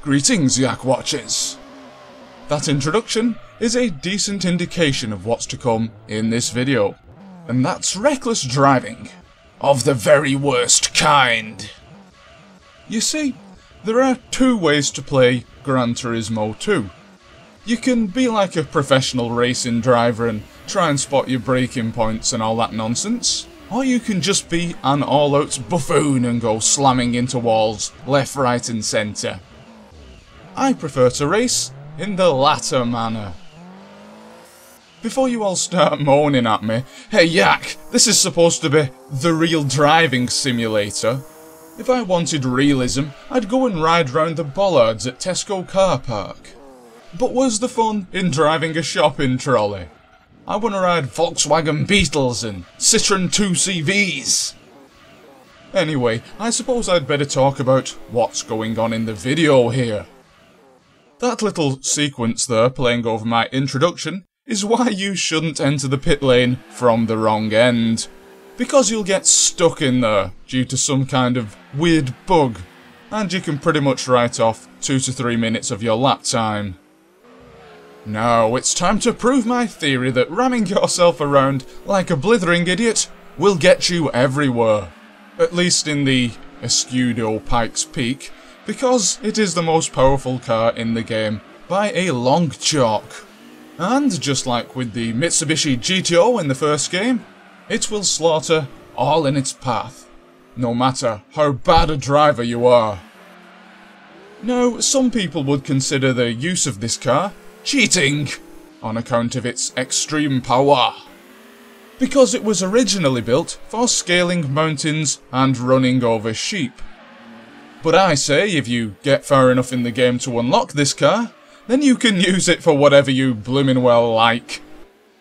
Greetings, Yak Watchers! That introduction is a decent indication of what's to come in this video, and that's reckless driving. Of the very worst kind. You see, there are two ways to play Gran Turismo 2. You can be like a professional racing driver and try and spot your braking points and all that nonsense. Or you can just be an all-out buffoon and go slamming into walls left, right and centre. I prefer to race in the latter manner. Before you all start moaning at me, hey Yak, this is supposed to be the real driving simulator. If I wanted realism, I'd go and ride round the bollards at Tesco car park. But where's the fun in driving a shopping trolley? I want to ride Volkswagen Beetles and Citroen 2CVs. Anyway, I suppose I'd better talk about what's going on in the video here. That little sequence there playing over my introduction is why you shouldn't enter the pit lane from the wrong end. Because you'll get stuck in there due to some kind of weird bug, and you can pretty much write off 2 to 3 minutes of your lap time. Now it's time to prove my theory that ramming yourself around like a blithering idiot will get you everywhere. At least in the Escudo Pikes Peak, because it is the most powerful car in the game by a long chalk. And just like with the Mitsubishi GTO in the first game, it will slaughter all in its path, no matter how bad a driver you are. Now, some people would consider the use of this car cheating on account of its extreme power, because it was originally built for scaling mountains and running over sheep. But I say if you get far enough in the game to unlock this car, then you can use it for whatever you bloomin' well like.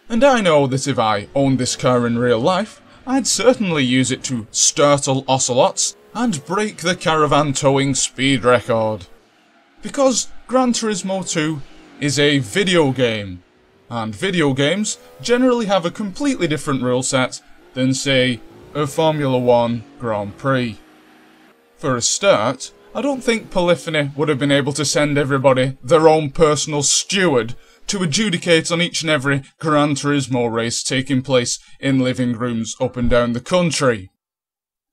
And I know that if I owned this car in real life, I'd certainly use it to startle ocelots and break the caravan towing speed record. Because Gran Turismo 2 is a video game, and video games generally have a completely different rule set than, say, a Formula 1 Grand Prix. For a start, I don't think Polyphony would have been able to send everybody their own personal steward to adjudicate on each and every Gran Turismo race taking place in living rooms up and down the country.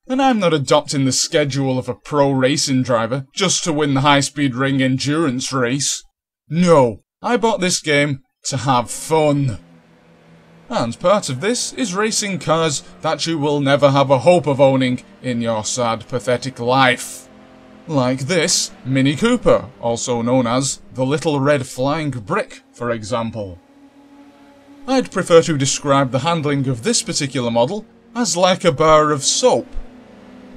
And I'm not adopting the schedule of a pro racing driver just to win the high-speed ring endurance race. No, I bought this game to have fun. And part of this is racing cars that you will never have a hope of owning in your sad, pathetic life. Like this Mini Cooper, also known as the Little Red Flying Brick, for example. I'd prefer to describe the handling of this particular model as like a bar of soap.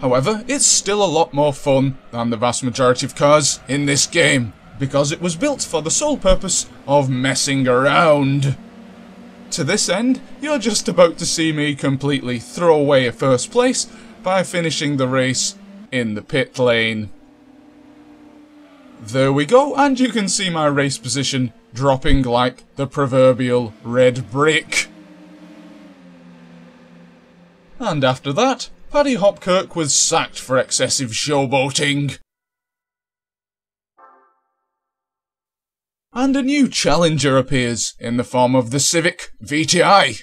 However, it's still a lot more fun than the vast majority of cars in this game, because it was built for the sole purpose of messing around. To this end, you're just about to see me completely throw away a first place by finishing the race in the pit lane. There we go, and you can see my race position dropping like the proverbial red brick. And after that, Paddy Hopkirk was sacked for excessive showboating. And a new challenger appears in the form of the Civic VTI.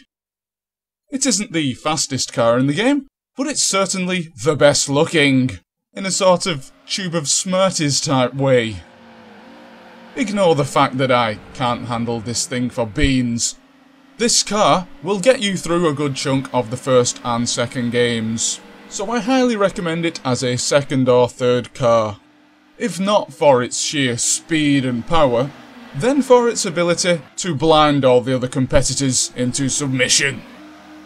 It isn't the fastest car in the game, but it's certainly the best looking, in a sort of Tube of Smarties type way. Ignore the fact that I can't handle this thing for beans. This car will get you through a good chunk of the first and second games, so I highly recommend it as a second or third car. If not for its sheer speed and power, then for its ability to blind all the other competitors into submission.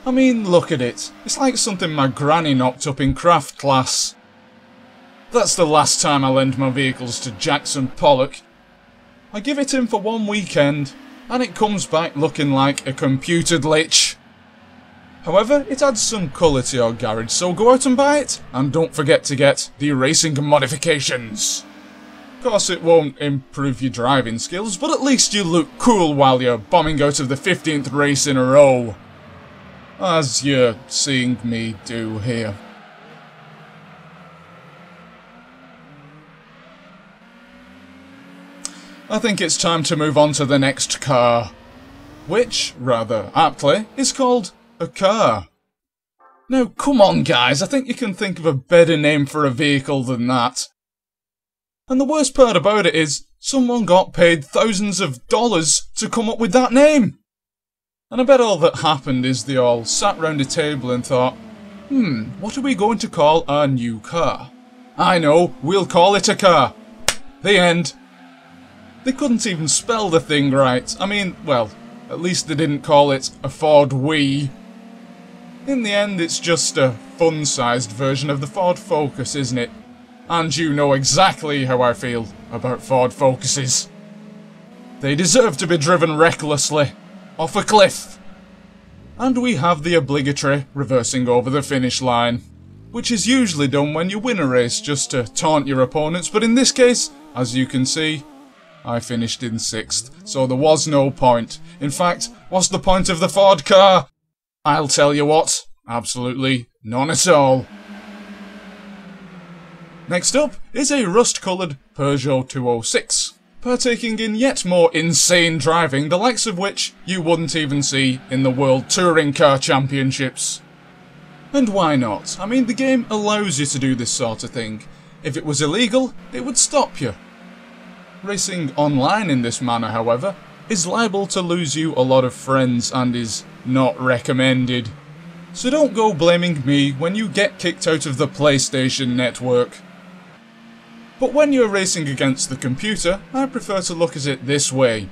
I mean, look at it. It's like something my granny knocked up in craft class. That's the last time I lend my vehicles to Jackson Pollock. I give it him for one weekend, and it comes back looking like a computer glitch. However, it adds some colour to your garage, so go out and buy it, and don't forget to get the racing modifications. Of course, it won't improve your driving skills, but at least you look cool while you're bombing out of the 15th race in a row. As you're seeing me do here. I think it's time to move on to the next car. Which, rather aptly, is called a car. Now, come on guys, I think you can think of a better name for a vehicle than that. And the worst part about it is, someone got paid thousands of dollars to come up with that name. And I bet all that happened is they all sat round a table and thought, what are we going to call our new car? I know, we'll call it a car. The end. They couldn't even spell the thing right. I mean, well, at least they didn't call it a Ford Wii. In the end, it's just a fun-sized version of the Ford Focus, isn't it? And you know exactly how I feel about Ford Focuses. They deserve to be driven recklessly, off a cliff. And we have the obligatory reversing over the finish line, which is usually done when you win a race just to taunt your opponents, but in this case, as you can see, I finished in 6th, so there was no point. In fact, what's the point of the Ford car? I'll tell you what, absolutely none at all. Next up is a rust-coloured Peugeot 206, partaking in yet more insane driving, the likes of which you wouldn't even see in the World Touring Car Championships. And why not? I mean, the game allows you to do this sort of thing. If it was illegal, it would stop you. Racing online in this manner, however, is liable to lose you a lot of friends and is not recommended. So don't go blaming me when you get kicked out of the PlayStation Network. But when you're racing against the computer, I prefer to look at it this way.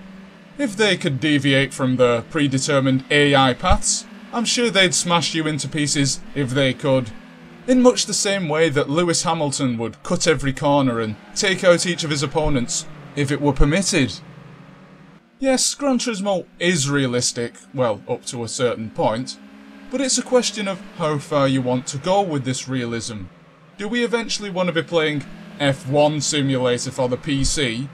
If they could deviate from the predetermined AI paths, I'm sure they'd smash you into pieces if they could. In much the same way that Lewis Hamilton would cut every corner and take out each of his opponents, if it were permitted. Yes, Gran Turismo is realistic, well, up to a certain point, but it's a question of how far you want to go with this realism. Do we eventually want to be playing F1 Simulator for the PC?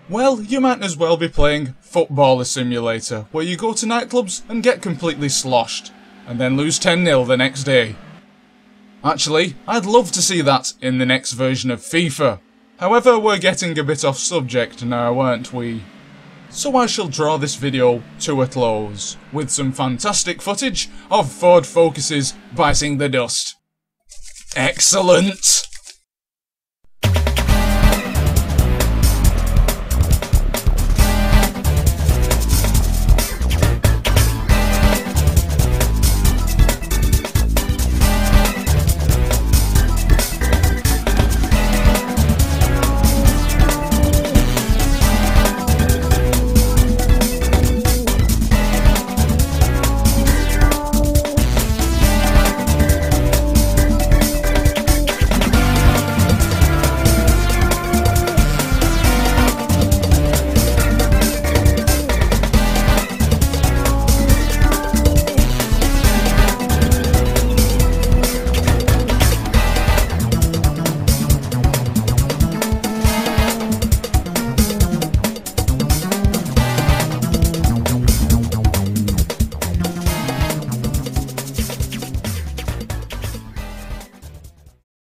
Well, you might as well be playing Footballer Simulator, where you go to nightclubs and get completely sloshed, and then lose 10-0 the next day. Actually, I'd love to see that in the next version of FIFA. However, we're getting a bit off subject now, aren't we? So I shall draw this video to a close, with some fantastic footage of Ford Focuses biting the dust. Excellent!